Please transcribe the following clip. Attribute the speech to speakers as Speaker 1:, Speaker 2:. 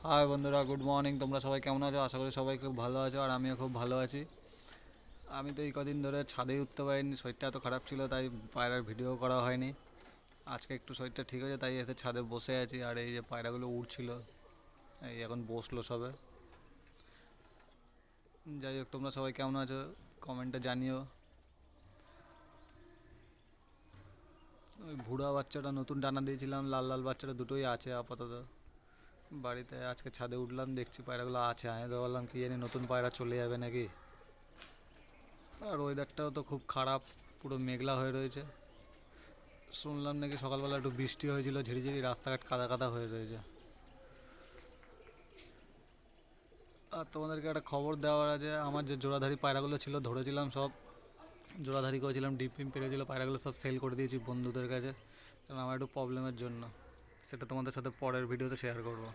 Speaker 1: High বন্ধুরা, good morning. তোমরা সবাই কেমন আছো? আশা করি সবাই খুব ভালো আছো, আর আমিও খুব ভালো আছি। আমি তো এই কদিন ধরে ছাদে উঠতে পারিনি, শরীরটা এত খারাপ ছিল, তাই পায়রার ভিডিও করা হয়নি। আজকে একটু শরীরটা ঠিক হয়েছে, তাই এসে ছাদে বসে আছি। আর এই যে পায়রাগুলো উড়ছিল, এই এখন বসলো সবে। যাই হোক, তোমরা সবাই কেমন আছো কমেন্টে জানিও। ওই ভুড়া বাচ্চাটা নতুন ডানা দিয়েছিলাম, লাল লাল বাচ্চাটা দুটোই আছে আপাতত বাড়িতে। আজকে ছাদে উঠলাম, দেখছি পায়রাগুলো আছে। আমি তো বললাম কি জানি নতুন পায়রা চলে যাবে নাকি। আর ওয়েদারটাও তো খুব খারাপ, পুরো মেঘলা হয়ে রয়েছে। শুনলাম নাকি সকালবেলা একটু বৃষ্টি হয়েছিল, ঝিরিঝিরি, রাস্তাঘাট কাদা কাদা হয়ে রয়েছে। আর তোমাদেরকে একটা খবর দেওয়ার আছে, আমার যে জোড়াধারী পায়রাগুলো ছিল ধরেছিলাম সব, জোড়াধারী করেছিলাম, ডিম ফিম পেরেছিল, পায়রাগুলো সব সেল করে দিয়েছি বন্ধুদের কাছে, কারণ আমার একটু প্রবলেমের জন্য। সেটা তোমাদের সাথে পরের ভিডিওতে শেয়ার করবো।